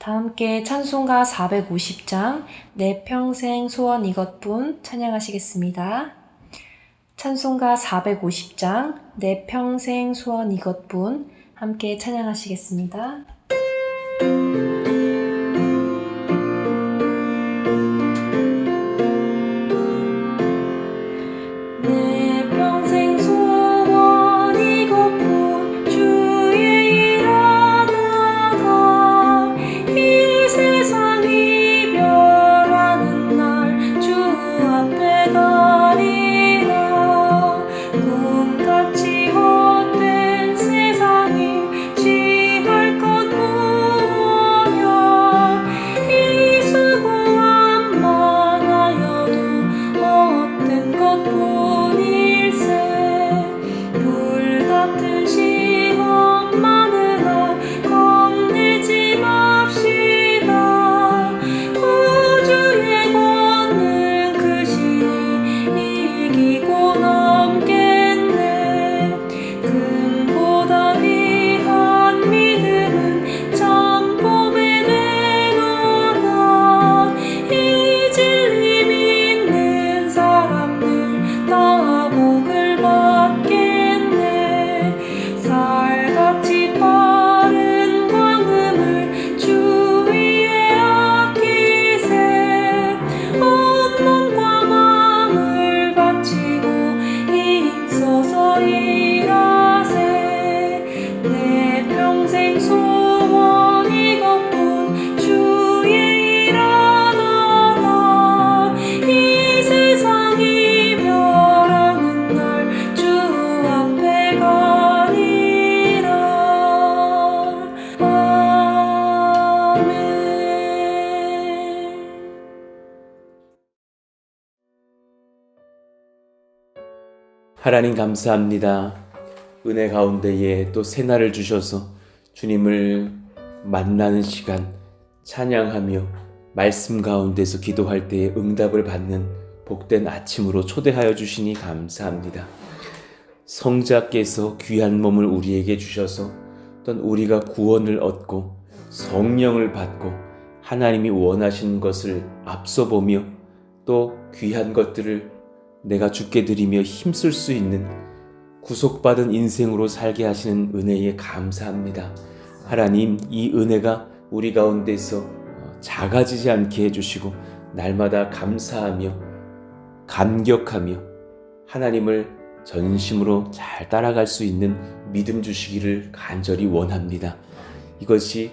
다 함께 찬송가 450장 내 평생 소원 이것뿐 찬양하시겠습니다. 찬송가 450장 내 평생 소원 이것뿐 함께 찬양하시겠습니다. 하나님 감사합니다. 은혜 가운데에 또 새날을 주셔서 주님을 만나는 시간 찬양하며 말씀 가운데서 기도할 때에 응답을 받는 복된 아침으로 초대하여 주시니 감사합니다. 성자께서 귀한 몸을 우리에게 주셔서 어떤 우리가 구원을 얻고 성령을 받고 하나님이 원하시는 것을 앞서 보며 또 귀한 것들을 내가 주께 드리며 힘쓸 수 있는 구속받은 인생으로 살게 하시는 은혜에 감사합니다. 하나님, 이 은혜가 우리 가운데서 작아지지 않게 해주시고 날마다 감사하며 감격하며 하나님을 전심으로 잘 따라갈 수 있는 믿음 주시기를 간절히 원합니다. 이것이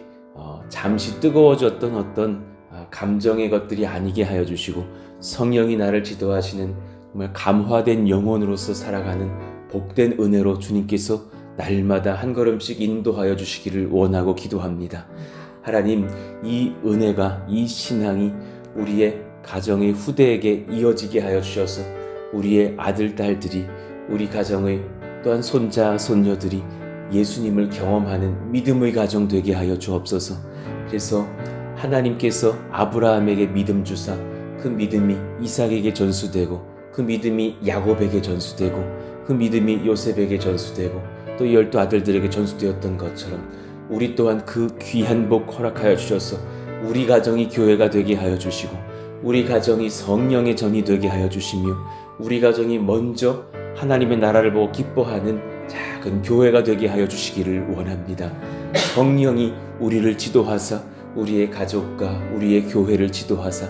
잠시 뜨거워졌던 어떤 감정의 것들이 아니게 하여 주시고 성령이 나를 지도하시는 정말 감화된 영혼으로서 살아가는 복된 은혜로 주님께서 날마다 한 걸음씩 인도하여 주시기를 원하고 기도합니다. 하나님, 이 은혜가, 이 신앙이 우리의 가정의 후대에게 이어지게 하여 주셔서 우리의 아들, 딸들이 우리 가정의 또한 손자, 손녀들이 예수님을 경험하는 믿음의 가정 되게 하여 주옵소서. 그래서 하나님께서 아브라함에게 믿음 주사 그 믿음이 이삭에게 전수되고 그 믿음이 야곱에게 전수되고 그 믿음이 요셉에게 전수되고 또 12 아들들에게 전수되었던 것처럼 우리 또한 그 귀한 복 허락하여 주셔서 우리 가정이 교회가 되게 하여 주시고 우리 가정이 성령의 전이 되게 하여 주시며 우리 가정이 먼저 하나님의 나라를 보고 기뻐하는 작은 교회가 되게 하여 주시기를 원합니다. 성령이 우리를 지도하사 우리의 가족과 우리의 교회를 지도하사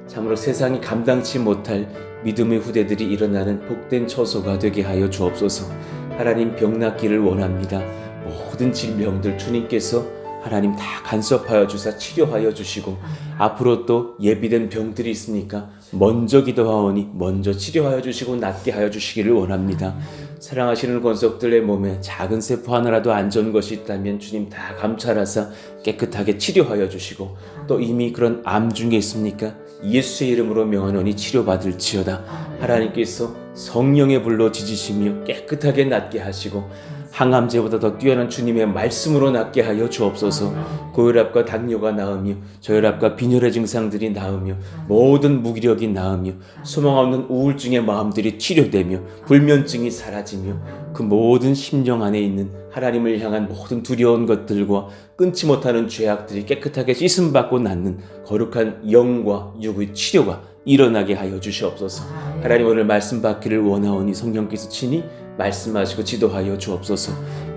참으로 세상이 감당치 못할 믿음의 후대들이 일어나는 복된 처소가 되게 하여 주옵소서. 하나님, 병 낫기를 원합니다. 모든 질병들 주님께서 하나님 다 간섭하여 주사 치료하여 주시고 앞으로 또 예비된 병들이 있으니까 먼저 기도하오니 먼저 치료하여 주시고 낫게 하여 주시기를 원합니다. 사랑하시는 권속들의 몸에 작은 세포 하나라도 안 좋은 것이 있다면 주님 다 감찰하사 깨끗하게 치료하여 주시고 또 이미 그런 암 중에 있습니까? 예수의 이름으로 명하노니 치료받을지어다. 하나님께서 성령의 불로 지지시며 깨끗하게 낫게 하시고 항암제보다 더 뛰어난 주님의 말씀으로 낫게 하여 주옵소서. 고혈압과 당뇨가 나으며 저혈압과 빈혈의 증상들이 나으며 모든 무기력이 나으며 소망 없는 우울증의 마음들이 치료되며 불면증이 사라지며 그 모든 심령 안에 있는 하나님을 향한 모든 두려운 것들과 끊지 못하는 죄악들이 깨끗하게 씻음받고 낫는 거룩한 영과 육의 치료가 일어나게 하여 주시옵소서. 하나님 오늘 말씀 받기를 원하오니 성령께서 친히 말씀하시고 지도하여 주옵소서.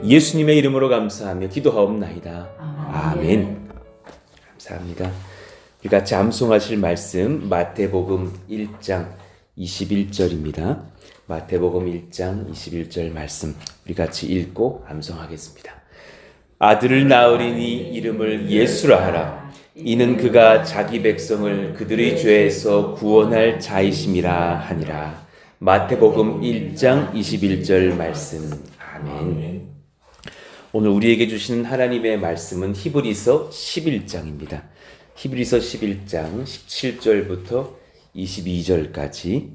예수님의 이름으로 감사하며 기도하옵나이다. 아멘. 감사합니다. 우리 같이 암송하실 말씀 마태복음 1장 21절입니다. 마태복음 1장 21절 말씀 우리 같이 읽고 암송하겠습니다. 아들을 낳으리니 이름을 예수라 하라. 이는 그가 자기 백성을 그들의 죄에서 구원할 자이심이라 하니라. 마태복음 1장 21절 말씀. 아멘. 오늘 우리에게 주시는 하나님의 말씀은 히브리서 11장입니다. 히브리서 11장 17절부터 22절까지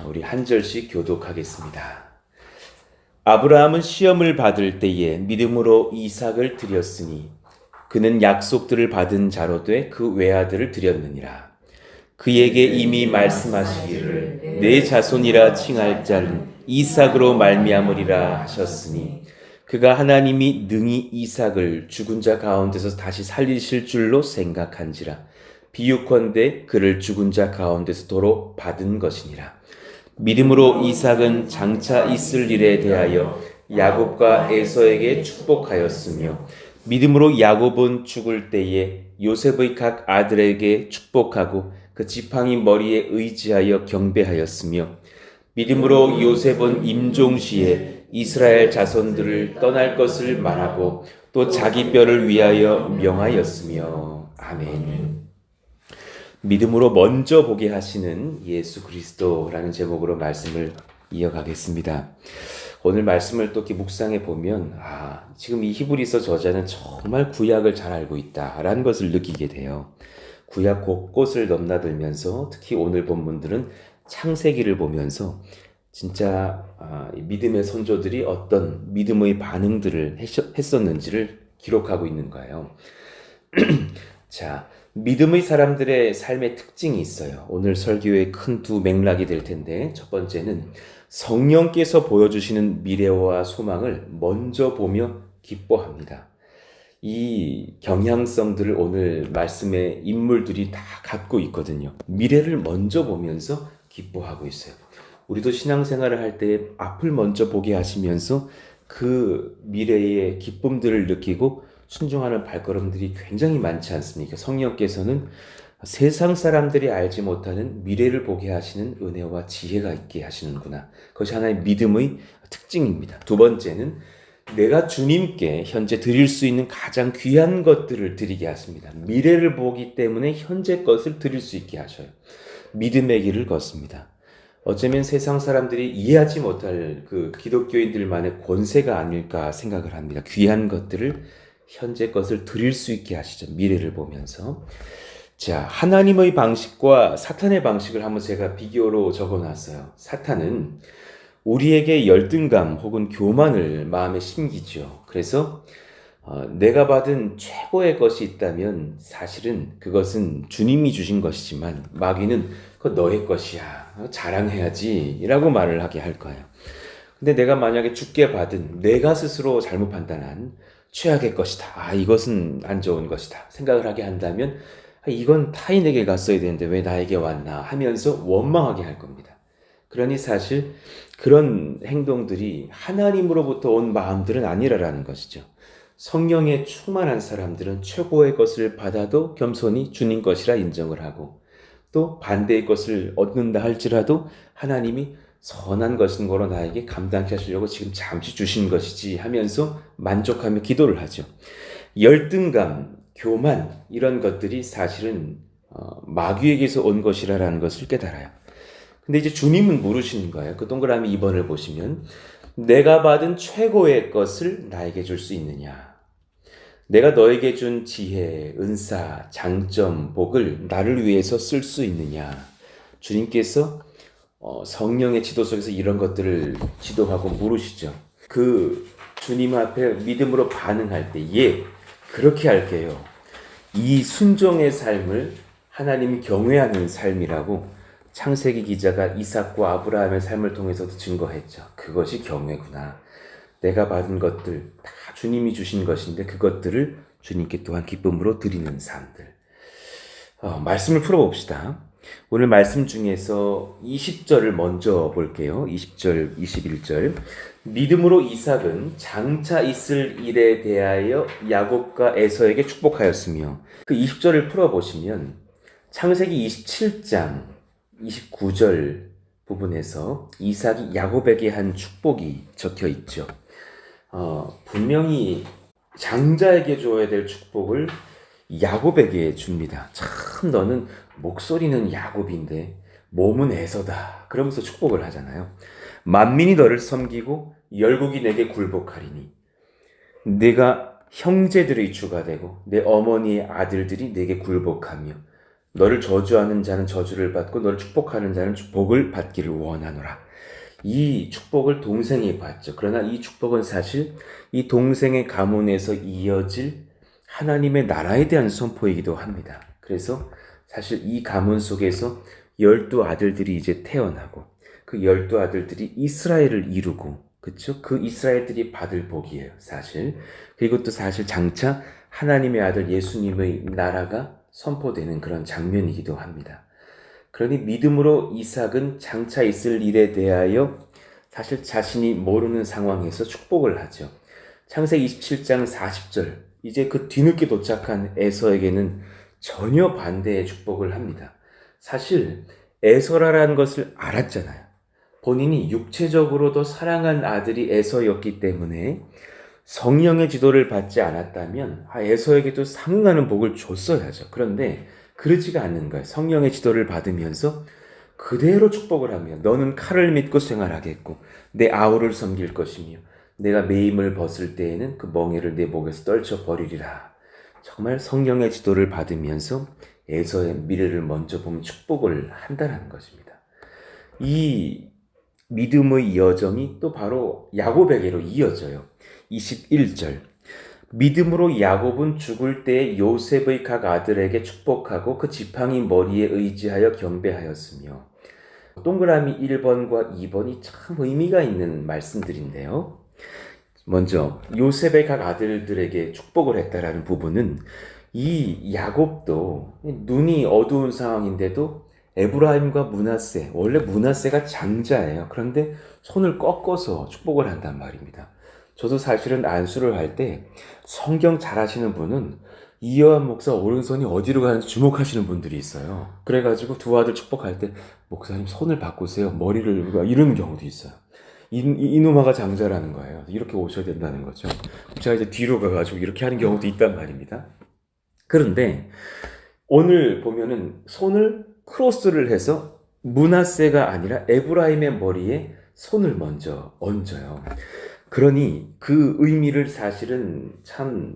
우리 한 절씩 교독하겠습니다. 아브라함은 시험을 받을 때에 믿음으로 이삭을 드렸으니 그는 약속들을 받은 자로 돼 그 외아들을 드렸느니라. 그에게 이미 말씀하시기를 내 자손이라 칭할 자는 이삭으로 말미암으리라 하셨으니 그가 하나님이 능히 이삭을 죽은 자 가운데서 다시 살리실 줄로 생각한지라. 비유컨대 그를 죽은 자 가운데서 도로 받은 것이니라. 믿음으로 이삭은 장차 있을 일에 대하여 야곱과 에서에게 축복하였으며 믿음으로 야곱은 죽을 때에 요셉의 각 아들에게 축복하고 그 지팡이 머리에 의지하여 경배하였으며 믿음으로 요셉은 임종시에 이스라엘 자손들을 떠날 것을 말하고 또 자기 뼈를 위하여 명하였으며. 아멘. 믿음으로 먼저 보게 하시는 예수 그리스도라는 제목으로 말씀을 이어가겠습니다. 오늘 말씀을 또 이렇게 묵상해 보면 지금 이 히브리서 저자는 정말 구약을 잘 알고 있다라는 것을 느끼게 돼요. 구약 곳곳을 넘나들면서 특히 오늘 본문들은 창세기를 보면서 진짜 믿음의 선조들이 어떤 믿음의 반응들을 했었는지를 기록하고 있는 거예요. 자, 믿음의 사람들의 삶의 특징이 있어요. 오늘 설교의 큰 두 맥락이 될 텐데 첫 번째는 성령께서 보여주시는 미래와 소망을 먼저 보며 기뻐합니다. 이 경향성들을 오늘 말씀의 인물들이 다 갖고 있거든요. 미래를 먼저 보면서 기뻐하고 있어요. 우리도 신앙생활을 할 때 앞을 먼저 보게 하시면서 그 미래의 기쁨들을 느끼고 순종하는 발걸음들이 굉장히 많지 않습니까? 성령께서는 세상 사람들이 알지 못하는 미래를 보게 하시는 은혜와 지혜가 있게 하시는구나. 그것이 하나의 믿음의 특징입니다. 두 번째는 내가 주님께 현재 드릴 수 있는 가장 귀한 것들을 드리게 하십니다. 미래를 보기 때문에 현재 것을 드릴 수 있게 하셔요. 믿음의 길을 걷습니다. 어쩌면 세상 사람들이 이해하지 못할 그 기독교인들만의 권세가 아닐까 생각을 합니다. 귀한 것들을 현재 것을 드릴 수 있게 하시죠. 미래를 보면서. 자, 하나님의 방식과 사탄의 방식을 한번 제가 비교로 적어놨어요. 사탄은 우리에게 열등감 혹은 교만을 마음에 심기죠. 그래서 내가 받은 최고의 것이 있다면 사실은 그것은 주님이 주신 것이지만 마귀는 그거 너의 것이야. 자랑해야지 라고 말을 하게 할 거예요. 근데 내가 만약에 주께 받은 내가 스스로 잘못 판단한 최악의 것이다. 이것은 안 좋은 것이다. 생각을 하게 한다면 이건 타인에게 갔어야 되는데 왜 나에게 왔나 하면서 원망하게 할 겁니다. 그러니 사실 그런 행동들이 하나님으로부터 온 마음들은 아니라라는 것이죠. 성령에 충만한 사람들은 최고의 것을 받아도 겸손히 주님 것이라 인정을 하고 또 반대의 것을 얻는다 할지라도 하나님이 선한 것인 거로 나에게 감당케 하시려고 지금 잠시 주신 것이지 하면서 만족하며 기도를 하죠. 열등감, 교만 이런 것들이 사실은 마귀에게서 온 것이라는 것을 깨달아요. 근데 이제 주님은 물으시는 거예요. 그 동그라미 2번을 보시면 내가 받은 최고의 것을 나에게 줄 수 있느냐? 내가 너에게 준 지혜, 은사, 장점, 복을 나를 위해서 쓸 수 있느냐? 주님께서 성령의 지도 속에서 이런 것들을 지도하고 물으시죠. 그 주님 앞에 믿음으로 반응할 때, 예, 그렇게 할게요. 이 순종의 삶을 하나님이 경외하는 삶이라고 창세기 기자가 이삭과 아브라함의 삶을 통해서도 증거했죠. 그것이 경외구나. 내가 받은 것들 다 주님이 주신 것인데 그것들을 주님께 또한 기쁨으로 드리는 삶들. 말씀을 풀어봅시다. 오늘 말씀 중에서 20절을 먼저 볼게요. 20절, 21절. 믿음으로 이삭은 장차 있을 일에 대하여 야곱과 에서에게 축복하였으며, 그 20절을 풀어보시면 창세기 27장 29절 부분에서 이삭이 야곱에게 한 축복이 적혀 있죠. 분명히 장자에게 줘야 될 축복을 야곱에게 줍니다. 참 너는 목소리는 야곱인데 몸은 에서다. 그러면서 축복을 하잖아요. 만민이 너를 섬기고 열국이 내게 굴복하리니 내가 형제들의 주가 되고 내 어머니의 아들들이 내게 굴복하며 너를 저주하는 자는 저주를 받고 너를 축복하는 자는 축복을 받기를 원하노라. 이 축복을 동생이 받죠. 그러나 이 축복은 사실 이 동생의 가문에서 이어질 하나님의 나라에 대한 선포이기도 합니다. 그래서 사실 이 가문 속에서 12아들들이 이제 태어나고 그 12아들들이 이스라엘을 이루고, 그쵸? 그 이스라엘들이 받을 복이에요, 사실. 그리고 또 사실 장차 하나님의 아들 예수님의 나라가 선포되는 그런 장면이기도 합니다. 그러니 믿음으로 이삭은 장차 있을 일에 대하여 사실 자신이 모르는 상황에서 축복을 하죠. 창세기 27장 40절, 이제 그 뒤늦게 도착한 에서에게는 전혀 반대의 축복을 합니다. 사실 에서라는 것을 알았잖아요. 본인이 육체적으로 더 사랑한 아들이 에서였기 때문에 성령의 지도를 받지 않았다면 에서에게도 상응하는 복을 줬어야죠. 그런데 그러지가 않는 거예요. 성령의 지도를 받으면서 그대로 축복을 하며 너는 칼을 믿고 생활하겠고 내 아우를 섬길 것이며 내가 매임을 벗을 때에는 그 멍에를 내 목에서 떨쳐 버리리라. 정말 성령의 지도를 받으면서 에서의 미래를 먼저 보면 축복을 한다는 것입니다. 이 믿음의 여정이 또 바로 야곱에게로 이어져요. 21절. 믿음으로 야곱은 죽을 때 요셉의 각 아들에게 축복하고 그 지팡이 머리에 의지하여 경배하였으며, 동그라미 1번과 2번이 참 의미가 있는 말씀들인데요. 먼저 요셉의 각 아들들에게 축복을 했다라는 부분은 이 야곱도 눈이 어두운 상황인데도 에브라임과 므낫세, 원래 므낫세가 장자예요. 그런데 손을 꺾어서 축복을 한단 말입니다. 저도 사실은 안수를 할 때 성경 잘 하시는 분은 이여한 목사 오른손이 어디로 가는지 주목하시는 분들이 있어요. 그래가지고 두 아들 축복할 때 목사님 손을 바꾸세요. 머리를 이러는 경우도 있어요. 이누마가 장자라는 거예요. 이렇게 오셔야 된다는 거죠. 제가 이제 뒤로 가가지고 이렇게 하는 경우도 있단 말입니다. 그런데 오늘 보면은 손을 크로스를 해서 므낫세가 아니라 에브라임의 머리에 손을 먼저 얹어요. 그러니 그 의미를 사실은 참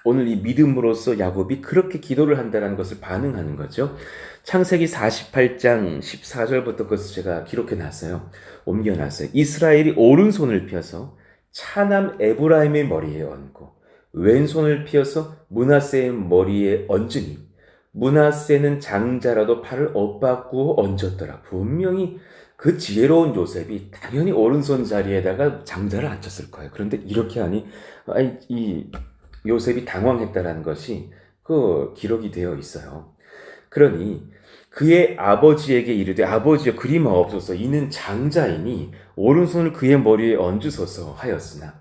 오늘 이 믿음으로써 야곱이 그렇게 기도를 한다는 것을 반응하는 거죠. 창세기 48장 14절부터 그것을 제가 기록해 놨어요. 옮겨놨어요. 이스라엘이 오른손을 펴서 차남 에브라임의 머리에 얹고 왼손을 펴서 므낫세의 머리에 얹으니 므낫세는 장자라도 팔을 엇바꾸어 얹었더라. 분명히 그 지혜로운 요셉이 당연히 오른손 자리에다가 장자를 앉혔을 거예요. 그런데 이렇게 하니 이 요셉이 당황했다라는 것이 그 기록이 되어 있어요. 그러니 그의 아버지에게 이르되 아버지여 그리마옵소서 이는 장자이니 오른손을 그의 머리에 얹으소서 하였으나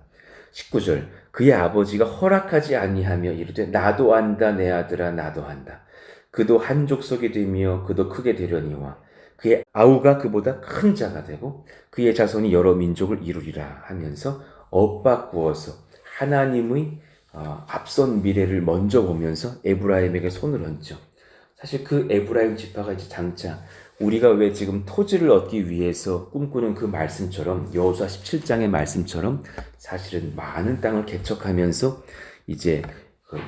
19절 그의 아버지가 허락하지 아니하며 이르되 나도 안다 내 아들아 나도 한다. 그도 한 족속이 되며 그도 크게 되려니와 그의 아우가 그보다 큰 자가 되고 그의 자손이 여러 민족을 이루리라 하면서 엇바꾸어서 하나님의 앞선 미래를 먼저 보면서 에브라임에게 손을 얹죠. 사실 그 에브라임 지파가 이제 장차 우리가 왜 지금 토지를 얻기 위해서 꿈꾸는 그 말씀처럼 여호수아 17장의 말씀처럼 사실은 많은 땅을 개척하면서 이제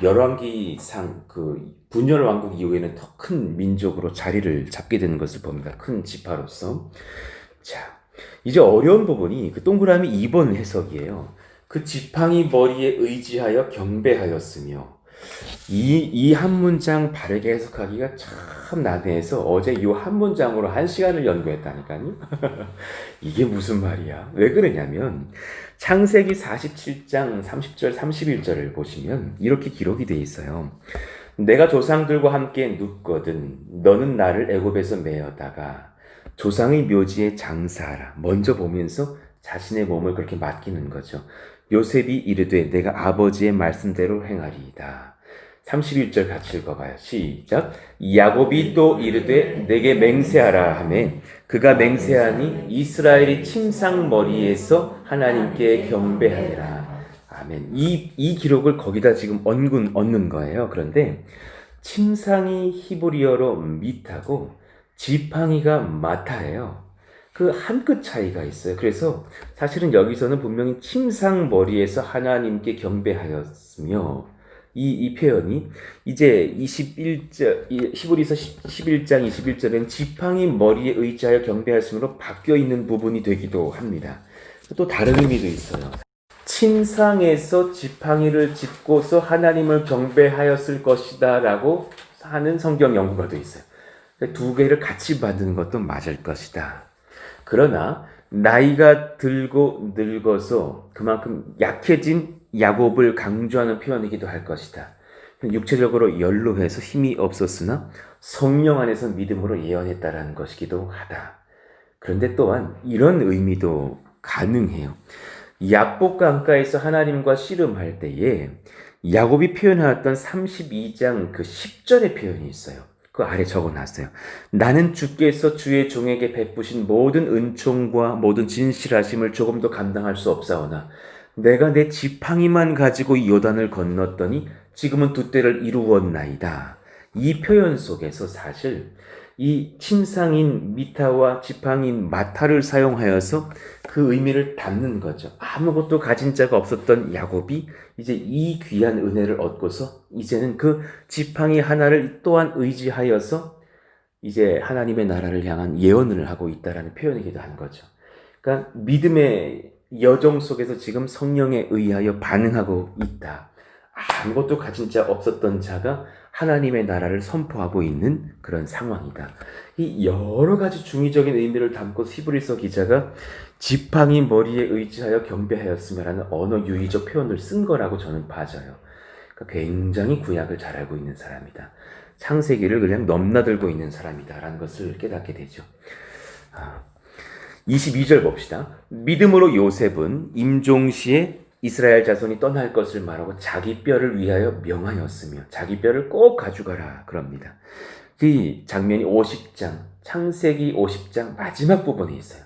열왕기상 그 분열 왕국 이후에는 더 큰 민족으로 자리를 잡게 되는 것을 봅니다. 큰 지파로서. 자, 이제 어려운 부분이 그 동그라미 2번 해석이에요. 그 지팡이 머리에 의지하여 경배하였으며. 이 한 문장 바르게 해석하기가 참 난해해서 어제 이 한 문장으로 1시간을 연구했다니까요. 이게 무슨 말이야? 왜 그러냐면 창세기 47장 30절 31절을 보시면 이렇게 기록이 돼 있어요. 내가 조상들과 함께 눕거든 너는 나를 애굽에서 메어다가 조상의 묘지에 장사하라. 먼저 보면서 자신의 몸을 그렇게 맡기는 거죠. 요셉이 이르되 내가 아버지의 말씀대로 행하리이다. 31절 같이 읽어봐요. 시작. 야곱이 또 이르되 내게 맹세하라 하매 그가 맹세하니 이스라엘이 침상 머리에서 하나님께 경배하니라. 아멘. 이 기록을 거기다 지금 얹는 거예요. 그런데 침상이 히브리어로 미타고 지팡이가 마타예요. 그 한 끗 차이가 있어요. 그래서 사실은 여기서는 분명히 침상 머리에서 하나님께 경배하였으며 이 표현이 이제 21절, 히브리서 11장 21절엔 지팡이 머리에 의지하여 경배하였으므로 바뀌어 있는 부분이 되기도 합니다. 또 다른 의미도 있어요. 침상에서 지팡이를 짚고서 하나님을 경배하였을 것이다 라고 하는 성경 연구가 돼 있어요. 두 개를 같이 받는 것도 맞을 것이다. 그러나 나이가 들고 늙어서 그만큼 약해진 야곱을 강조하는 표현이기도 할 것이다. 육체적으로 연로해서 힘이 없었으나 성령 안에서 믿음으로 예언했다라는 것이기도 하다. 그런데 또한 이런 의미도 가능해요. 약복 강가에서 하나님과 씨름할 때에 야곱이 표현하였던 32장 그 10절의 표현이 있어요. 그 아래 적어놨어요. 나는 주께서 주의 종에게 베푸신 모든 은총과 모든 진실하심을 조금도 감당할 수 없사오나 내가 내 지팡이만 가지고 이 요단을 건넜더니 지금은 두 때를 이루었나이다. 이 표현 속에서 사실 이 침상인 미타와 지팡이인 마타를 사용하여서 그 의미를 담는 거죠. 아무것도 가진 자가 없었던 야곱이 이제 이 귀한 은혜를 얻고서 이제는 그 지팡이 하나를 또한 의지하여서 이제 하나님의 나라를 향한 예언을 하고 있다라는 표현이기도 한 거죠. 그러니까 믿음의 여정 속에서 지금 성령에 의하여 반응하고 있다. 아무것도 가진 자 없었던 자가 하나님의 나라를 선포하고 있는 그런 상황이다. 이 여러 가지 중의적인 의미를 담고 히브리서 기자가 지팡이 머리에 의지하여 경배하였으며라는 언어 유의적 표현을 쓴 거라고 저는 봐져요. 그러니까 굉장히 구약을 잘 알고 있는 사람이다. 창세기를 그냥 넘나들고 있는 사람이다라는 것을 깨닫게 되죠. 22절 봅시다. 믿음으로 요셉은 임종시에 이스라엘 자손이 떠날 것을 말하고 자기 뼈를 위하여 명하였으며 자기 뼈를 꼭 가져가라 그럽니다. 그 장면이 50장, 창세기 50장 마지막 부분에 있어요.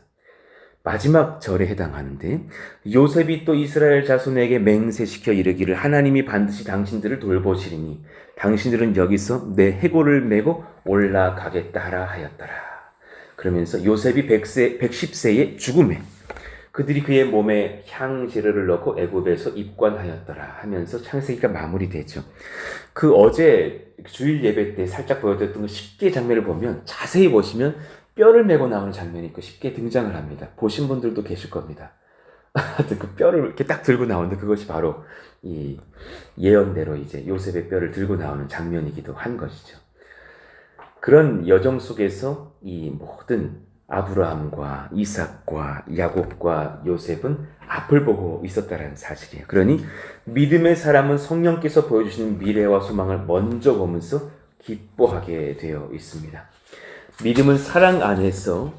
마지막 절에 해당하는데 요셉이 또 이스라엘 자손에게 맹세시켜 이르기를 하나님이 반드시 당신들을 돌보시리니 당신들은 여기서 내 해골을 메고 올라가겠다 하였더라. 그러면서 요셉이 110세의 죽음에 그들이 그의 몸에 향재료를 넣고 애굽에서 입관하였더라 하면서 창세기가 마무리되죠. 그 어제 주일 예배 때 살짝 보여드렸던 그 10개 장면을 보면 자세히 보시면 뼈를 메고 나오는 장면이 있고 쉽게 등장을 합니다. 보신 분들도 계실 겁니다. 하여튼 그 뼈를 이렇게 딱 들고 나오는데 그것이 바로 이 예언대로 이제 요셉의 뼈를 들고 나오는 장면이기도 한 것이죠. 그런 여정 속에서 이 모든 아브라함과 이삭과 야곱과 요셉은 앞을 보고 있었다는 사실이에요. 그러니 믿음의 사람은 성령께서 보여주시는 미래와 소망을 먼저 보면서 기뻐하게 되어 있습니다. 믿음은 사랑 안에서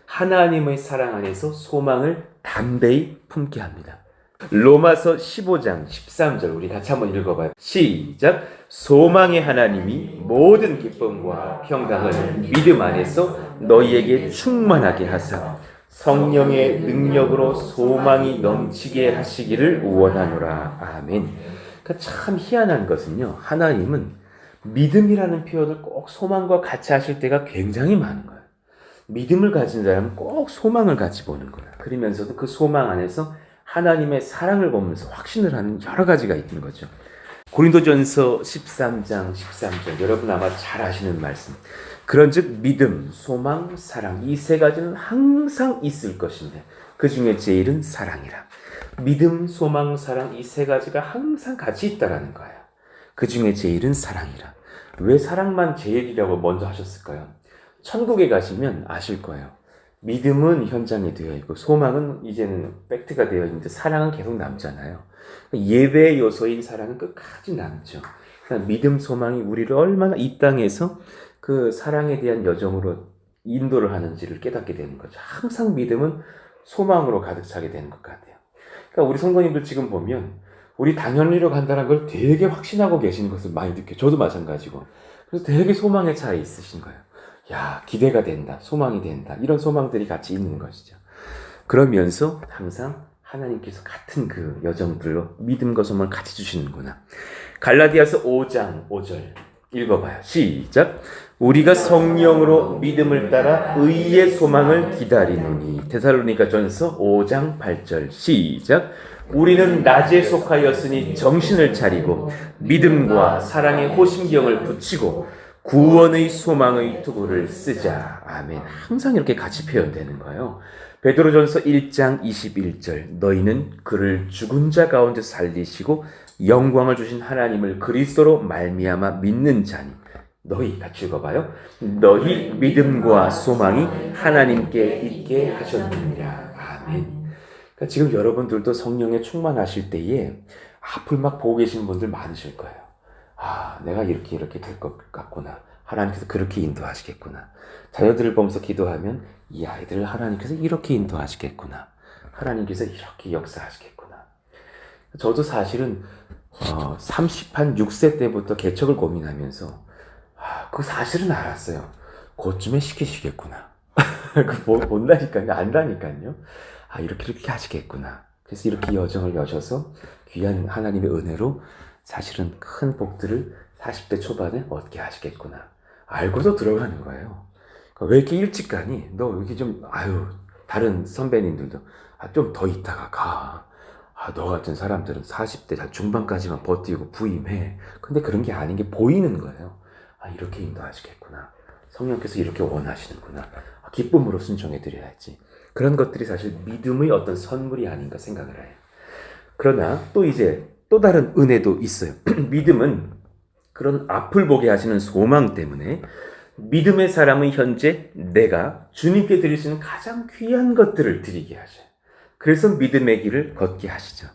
하나님의 사랑 안에서 소망을 담대히 품게 합니다. 로마서 15장 13절 우리 같이 한번 읽어봐요. 시작. 소망의 하나님이 모든 기쁨과 평강을 믿음 안에서 너희에게 충만하게 하사 성령의 능력으로 소망이 넘치게 하시기를 원하노라. 아멘. 그러니까 참 희한한 것은요. 하나님은 믿음이라는 표현을 꼭 소망과 같이 하실 때가 굉장히 많은 거예요. 믿음을 가진 사람은 꼭 소망을 같이 보는 거예요. 그러면서도 그 소망 안에서 하나님의 사랑을 보면서 확신을 하는 여러 가지가 있는 거죠. 고린도전서 13장 13절 여러분 아마 잘 아시는 말씀. 그런즉 믿음, 소망, 사랑 이 세 가지는 항상 있을 것인데 그 중에 제일은 사랑이라. 믿음, 소망, 사랑 이 세 가지가 항상 같이 있다라는 거예요. 그 중에 제일은 사랑이라. 왜 사랑만 제일이라고 먼저 하셨을까요? 천국에 가시면 아실 거예요. 믿음은 현장에 되어 있고 소망은 이제는 팩트가 되어 있는데 사랑은 계속 남잖아요. 예배의 요소인 사랑은 끝까지 남죠. 그러니까 믿음, 소망이 우리를 얼마나 이 땅에서 그 사랑에 대한 여정으로 인도를 하는지를 깨닫게 되는 거죠. 항상 믿음은 소망으로 가득 차게 되는 것 같아요. 그러니까 우리 성도님들 지금 보면 우리 당연히로 간다는 걸 되게 확신하고 계시는 것을 많이 느껴요. 저도 마찬가지고. 그래서 되게 소망에 차 있으신 거예요. 야, 기대가 된다. 소망이 된다. 이런 소망들이 같이 있는 것이죠. 그러면서 항상 하나님께서 같은 그 여정들로 믿음과 소망을 같이 주시는구나. 갈라디아서 5장 5절 읽어봐요. 시작. 우리가 성령으로 믿음을 따라 의의 소망을 기다리노니. 데살로니가전서 5장 8절 시작. 우리는 낮에 속하였으니 정신을 차리고 믿음과 사랑의 호심경을 붙이고 구원의 소망의 투구를 쓰자. 아멘. 항상 이렇게 같이 표현되는 거예요. 베드로전서 1장 21절 너희는 그를 죽은 자 가운데 살리시고 영광을 주신 하나님을 그리스도로 말미암아 믿는 자니. 너희 같이 읽어봐요. 너희 믿음과 소망이 하나님께 있게 하셨느니라. 아멘. 그러니까 지금 여러분들도 성령에 충만하실 때에 앞을 막 보고 계시는 분들 많으실 거예요. 아, 내가 이렇게 될 것 같구나. 하나님께서 그렇게 인도하시겠구나. 자녀들을 보면서 기도하면 이 아이들을 하나님께서 이렇게 인도하시겠구나. 하나님께서 이렇게 역사하시겠구나. 저도 사실은 36세 때부터 개척을 고민하면서 그 사실은 알았어요. 그쯤에 시키시겠구나. 본다니까요. 안다니까요. 이렇게 하시겠구나. 그래서 이렇게 여정을 여셔서 귀한 하나님의 은혜로 사실은 큰 복들을 40대 초반에 얻게 하시겠구나. 알고도 들어가는 거예요. 왜 이렇게 일찍 가니? 너 여기 좀, 다른 선배님들도, 좀 더 있다가 가. 너 같은 사람들은 40대 중반까지만 버티고 부임해. 근데 그런 게 아닌 게 보이는 거예요. 이렇게 인도하시겠구나. 성령께서 이렇게 원하시는구나. 기쁨으로 순종해드려야지. 그런 것들이 사실 믿음의 어떤 선물이 아닌가 생각을 해요. 그러나 또 다른 은혜도 있어요. 믿음은 그런 앞을 보게 하시는 소망 때문에 믿음의 사람은 현재 내가 주님께 드릴 수 있는 가장 귀한 것들을 드리게 하셔요. 그래서 믿음의 길을 걷게 하시죠.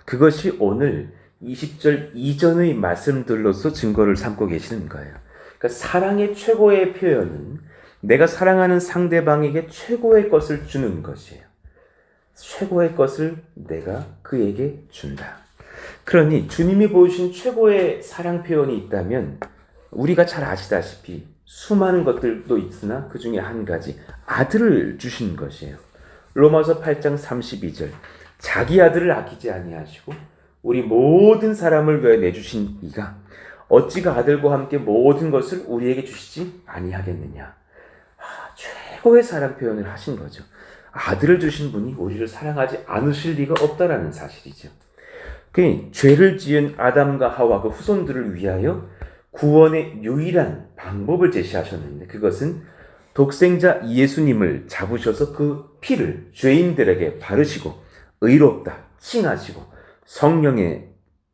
그것이 오늘 20절 이전의 말씀들로서 증거를 삼고 계시는 거예요. 그러니까 사랑의 최고의 표현은 내가 사랑하는 상대방에게 최고의 것을 주는 것이에요. 최고의 것을 내가 그에게 준다. 그러니 주님이 보여주신 최고의 사랑 표현이 있다면 우리가 잘 아시다시피 수많은 것들도 있으나 그 중에 한 가지 아들을 주신 것이에요. 로마서 8장 32절 자기 아들을 아끼지 아니하시고 우리 모든 사람을 위하여 내주신 이가 어찌가 아들과 함께 모든 것을 우리에게 주시지 아니하겠느냐. 최고의 사랑 표현을 하신 거죠. 아들을 주신 분이 우리를 사랑하지 않으실 리가 없다라는 사실이죠. 그 죄를 지은 아담과 하와 그 후손들을 위하여 구원의 유일한 방법을 제시하셨는데 그것은 독생자 예수님을 잡으셔서 그 피를 죄인들에게 바르시고 의롭다 칭하시고 성령의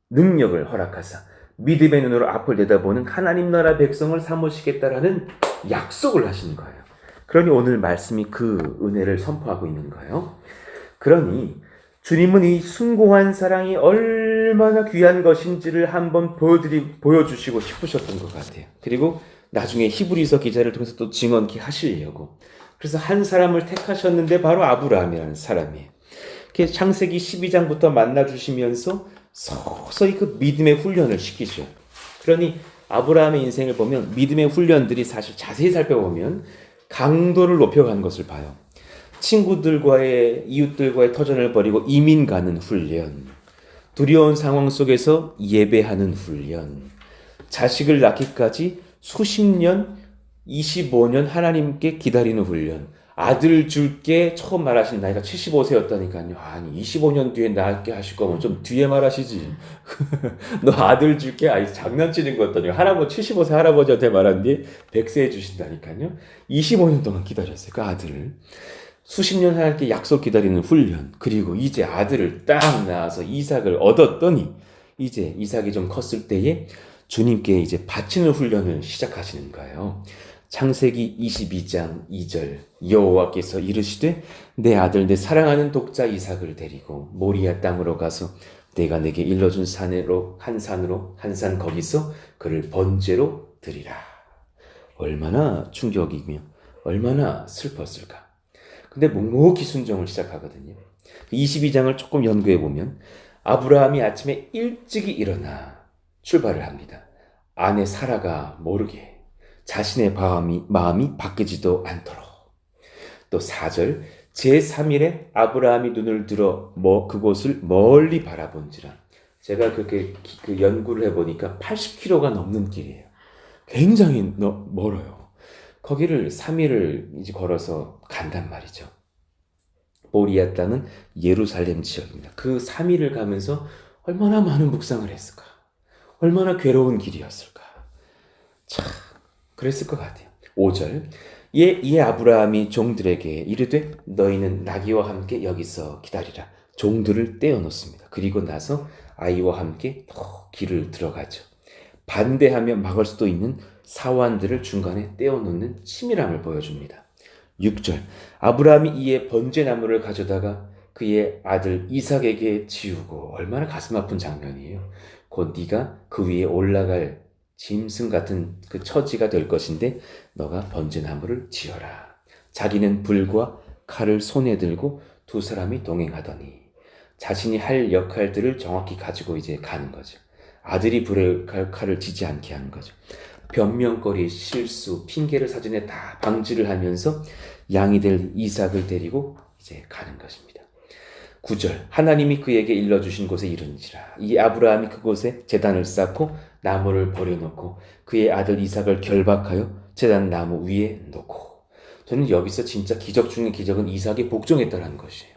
능력을 허락하사 믿음의 눈으로 앞을 내다보는 하나님 나라 백성을 삼으시겠다라는 약속을 하신 거예요. 그러니 오늘 말씀이 그 은혜를 선포하고 있는 거예요. 그러니 주님은 이 숭고한 사랑이 얼마나 귀한 것인지를 한번 보여주시고 싶으셨던 것 같아요. 그리고 나중에 히브리서 기자를 통해서 또 증언케 하시려고. 그래서 한 사람을 택하셨는데 바로 아브라함이라는 사람이에요. 창세기 12장부터 만나주시면서 서서히 그 믿음의 훈련을 시키죠. 그러니 아브라함의 인생을 보면 믿음의 훈련들이 사실 자세히 살펴보면 강도를 높여가는 것을 봐요. 친구들과의 이웃들과의 터전을 벌이고 이민 가는 훈련, 두려운 상황 속에서 예배하는 훈련, 자식을 낳기까지 수십 년, 25년 하나님께 기다리는 훈련. 아들 줄게 처음 말하신 나이가 75세였다니까요. 아니 25년 뒤에 낳게 하실 거면 좀 뒤에 말하시지. 너 아들 줄게? 장난치는 것도 아니고 75세 할아버지한테 말한 뒤에 100세에 주신다니까요. 25년 동안 기다렸어요. 그 아들을. 수십 년 하나님께 약속 기다리는 훈련, 그리고 이제 아들을 딱 낳아서 이삭을 얻었더니 이제 이삭이 좀 컸을 때에 주님께 이제 바치는 훈련을 시작하시는 거예요. 창세기 22장 2절, 여호와께서 이르시되 내 아들 내 사랑하는 독자 이삭을 데리고 모리아 땅으로 가서 내가 내게 일러준 산으로 한 산 거기서 그를 번제로 드리라. 얼마나 충격이며 얼마나 슬펐을까. 근데 묵묵히 순종을 시작하거든요. 22장을 조금 연구해 보면 아브라함이 아침에 일찍이 일어나 출발을 합니다. 아내 사라가 모르게 자신의 마음이 바뀌지도 않도록. 또 4절, 제3일에 아브라함이 눈을 들어 그곳을 멀리 바라본지라. 제가 그렇게 연구를 해보니까 80km가 넘는 길이에요. 굉장히 멀어요. 거기를 3일을 이제 걸어서 간단 말이죠. 모리아 땅은 예루살렘 지역입니다. 그 3일을 가면서 얼마나 많은 묵상을 했을까? 얼마나 괴로운 길이었을까? 참 그랬을 것 같아요. 5절, 이에 아브라함이 종들에게 이르되 너희는 나귀와 함께 여기서 기다리라. 종들을 떼어놓습니다. 그리고 나서 아이와 함께 더 길을 들어가죠. 반대하며 막을 수도 있는 사환들을 중간에 떼어놓는 치밀함을 보여줍니다. 6절, 아브라함이 이에 번제나무를 가져다가 그의 아들 이삭에게 지우고, 얼마나 가슴 아픈 장면이에요. 곧 네가 그 위에 올라갈 짐승 같은 그 처지가 될 것인데 너가 번제나무를 지어라. 자기는 불과 칼을 손에 들고 두 사람이 동행하더니 자신이 할 역할들을 정확히 가지고 이제 가는 거죠. 아들이 불에 칼을 지지 않게 하는 거죠. 변명거리, 실수, 핑계를 사전에 다 방지를 하면서 양이 될 이삭을 데리고 이제 가는 것입니다. 9절, 하나님이 그에게 일러주신 곳에 이른지라. 이 아브라함이 그곳에 제단을 쌓고 나무를 버려놓고 그의 아들 이삭을 결박하여 제단 나무 위에 놓고. 저는 여기서 진짜 기적 중의 기적은 이삭이 복종했다는 것이에요.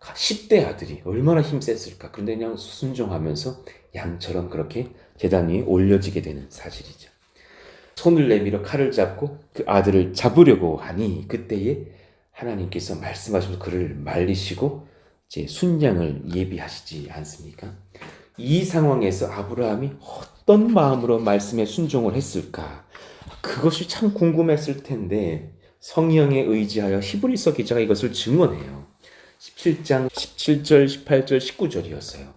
10대 아들이 얼마나 힘셌을까. 그런데 그냥 순종하면서 양처럼 그렇게 제단 위에 올려지게 되는 사실이죠. 손을 내밀어 칼을 잡고 그 아들을 잡으려고 하니 그때에 하나님께서 말씀하시면서 그를 말리시고 이제 순양을 예비하시지 않습니까? 이 상황에서 아브라함이 어떤 마음으로 말씀에 순종을 했을까? 그것이 참 궁금했을 텐데 성령에 의지하여 히브리서 기자가 이것을 증언해요. 17장 17절, 18절, 19절이었어요.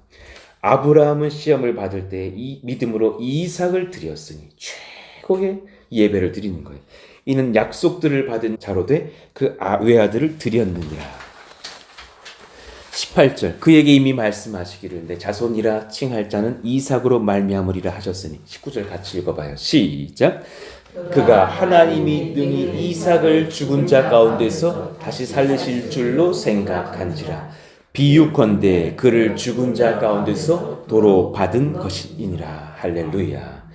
아브라함은 시험을 받을 때 이 믿음으로 이삭을 드렸으니 최고의 예배를 드리는 거예요. 이는 약속들을 받은 자로 돼 그 외아들을 드렸느니라. 18절, 그에게 이미 말씀하시기를 내 자손이라 칭할 자는 이삭으로 말미암으리라 하셨으니. 19절 같이 읽어봐요. 시작. 그가 하나님이 능히 이삭을 죽은 자 가운데서 다시 살리실 줄로 생각한지라. 비유컨대 그를 죽은 자 가운데서 도로 받은 것이니라. 할렐루야.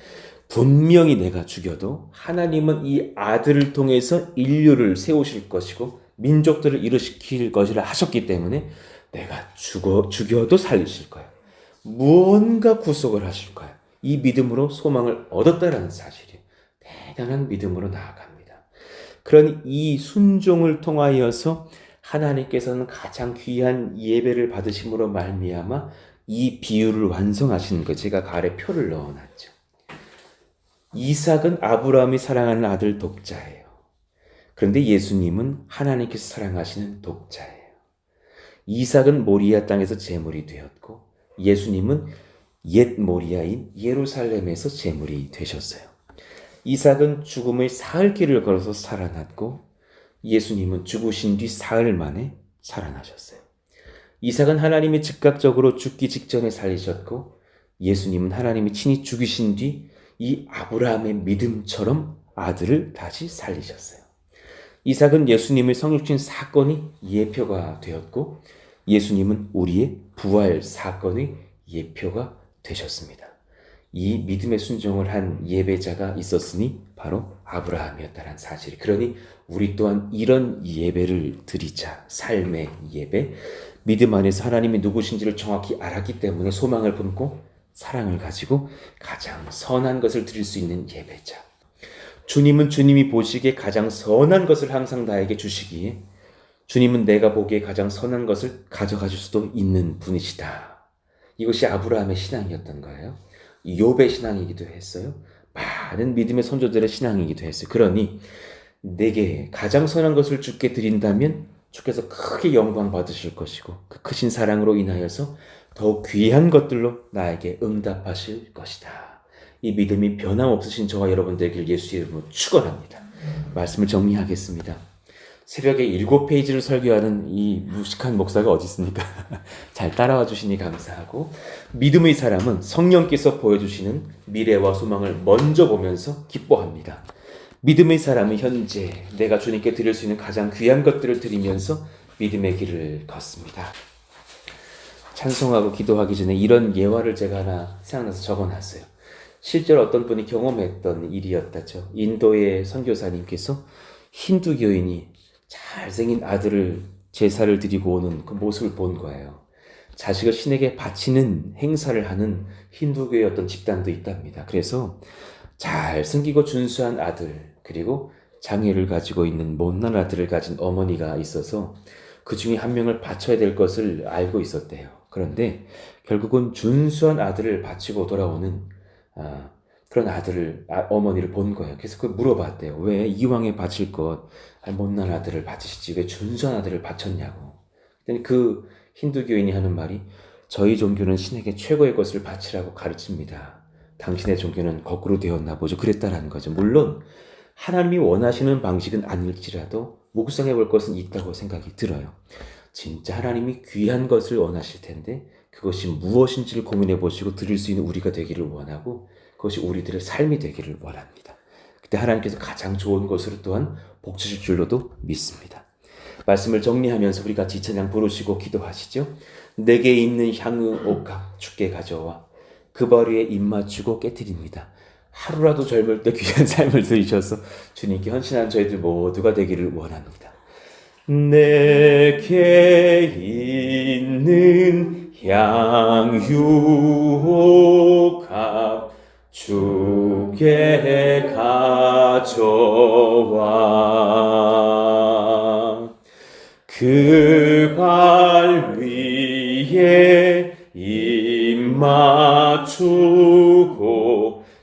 분명히 내가 죽여도 하나님은 이 아들을 통해서 인류를 세우실 것이고 민족들을 일으킬 것이라 하셨기 때문에 내가 죽여도 살리실 거야. 무언가 구속을 하실 거야. 이 믿음으로 소망을 얻었다라는 사실이 대단한 믿음으로 나아갑니다. 그러니 이 순종을 통하여서 하나님께서는 가장 귀한 예배를 받으심으로 말미암아 이 비유를 완성하시는 거. 제가 가을에 표를 넣어놨죠. 이삭은 아브라함이 사랑하는 아들 독자예요. 그런데 예수님은 하나님께서 사랑하시는 독자예요. 이삭은 모리아 땅에서 제물이 되었고 예수님은 옛 모리아인 예루살렘에서 제물이 되셨어요. 이삭은 죽음의 사흘 길을 걸어서 살아났고 예수님은 죽으신 뒤 사흘 만에 살아나셨어요. 이삭은 하나님이 즉각적으로 죽기 직전에 살리셨고 예수님은 하나님이 친히 죽이신 뒤 이 아브라함의 믿음처럼 아들을 다시 살리셨어요. 이삭은 예수님의 성육신 사건이 예표가 되었고 예수님은 우리의 부활 사건의 예표가 되셨습니다. 이 믿음의 순종을 한 예배자가 있었으니 바로 아브라함이었다는 사실. 그러니 우리 또한 이런 예배를 드리자. 삶의 예배. 믿음 안에서 하나님이 누구신지를 정확히 알았기 때문에 소망을 품고 사랑을 가지고 가장 선한 것을 드릴 수 있는 예배자. 주님은 주님이 보시기에 가장 선한 것을 항상 나에게 주시기에 주님은 내가 보기에 가장 선한 것을 가져가 줄 수도 있는 분이시다. 이것이 아브라함의 신앙이었던 거예요. 욥의 신앙이기도 했어요. 많은 믿음의 선조들의 신앙이기도 했어요. 그러니 내게 가장 선한 것을 주께 드린다면 주께서 크게 영광 받으실 것이고 그 크신 사랑으로 인하여서 더욱 귀한 것들로 나에게 응답하실 것이다. 이 믿음이 변함없으신 저와 여러분들에게 예수 이름으로 축원합니다. 말씀을 정리하겠습니다. 새벽에 7페이지를 설교하는 이 무식한 목사가 어디 있습니까? 잘 따라와 주시니 감사하고, 믿음의 사람은 성령께서 보여주시는 미래와 소망을 먼저 보면서 기뻐합니다. 믿음의 사람은 현재 내가 주님께 드릴 수 있는 가장 귀한 것들을 드리면서 믿음의 길을 걷습니다. 찬송하고 기도하기 전에 이런 예화를 제가 하나 생각나서 적어놨어요. 실제로 어떤 분이 경험했던 일이었다죠. 인도의 선교사님께서 힌두교인이 잘생긴 아들을 제사를 드리고 오는 그 모습을 본 거예요. 자식을 신에게 바치는 행사를 하는 힌두교의 어떤 집단도 있답니다. 그래서 잘생기고 준수한 아들, 그리고 장애를 가지고 있는 못난 아들을 가진 어머니가 있어서 그 중에 한 명을 바쳐야 될 것을 알고 있었대요. 그런데 결국은 준수한 아들을 바치고 돌아오는 그런 어머니를 본 거예요. 그래서 그걸 물어봤대요. 왜 이왕에 바칠 것, 못난 아들을 바치시지 왜 준수한 아들을 바쳤냐고. 그랬더니 그 힌두교인이 하는 말이, 저희 종교는 신에게 최고의 것을 바치라고 가르칩니다. 당신의 종교는 거꾸로 되었나 보죠. 그랬다라는 거죠. 물론 하나님이 원하시는 방식은 아닐지라도 묵상해 볼 것은 있다고 생각이 들어요. 진짜 하나님이 귀한 것을 원하실 텐데 그것이 무엇인지를 고민해 보시고 드릴 수 있는 우리가 되기를 원하고, 그것이 우리들의 삶이 되기를 원합니다. 그때 하나님께서 가장 좋은 것으로 또한 복 주실 줄로도 믿습니다. 말씀을 정리하면서 우리 같이 찬양 부르시고 기도하시죠. 내게 있는 향유 옥합 주께 가져와 그 바위에 입 맞추고 깨트립니다. 하루라도 젊을 때 귀한 삶을 들이셔서 주님께 헌신한 저희들 모두가 되기를 원합니다. 내게 있는 향유옥합 주께 가져와 그 발 위에 입 맞추고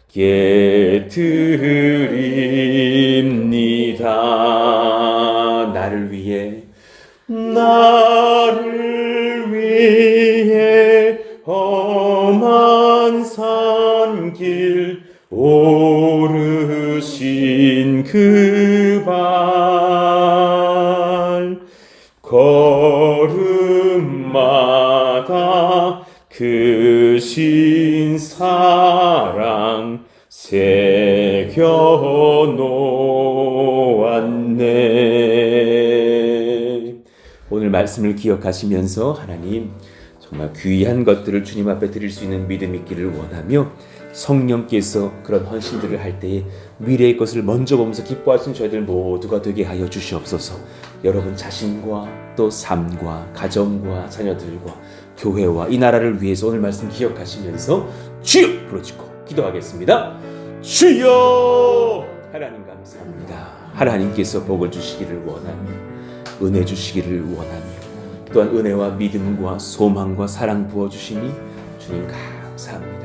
깨트립니다. 나를 위해 험한 산길 오르신 그 발 걸음마다 크신 사랑 새겨 놓았네. 오늘 말씀을 기억하시면서 하나님 정말 귀한 것들을 주님 앞에 드릴 수 있는 믿음 있기를 원하며, 성령께서 그런 헌신들을 할 때에 미래의 것을 먼저 보면서 기뻐하시는 저희들 모두가 되게 하여 주시옵소서. 여러분 자신과 또 삶과 가정과 자녀들과 교회와 이 나라를 위해서 오늘 말씀 기억하시면서 주여 부르짖고 기도하겠습니다. 주여! 하나님 감사합니다. 하나님께서 복을 주시기를 원하며 은혜 주시기를 원하며 또한 은혜와 믿음과 소망과 사랑 부어주시니 주님 감사합니다.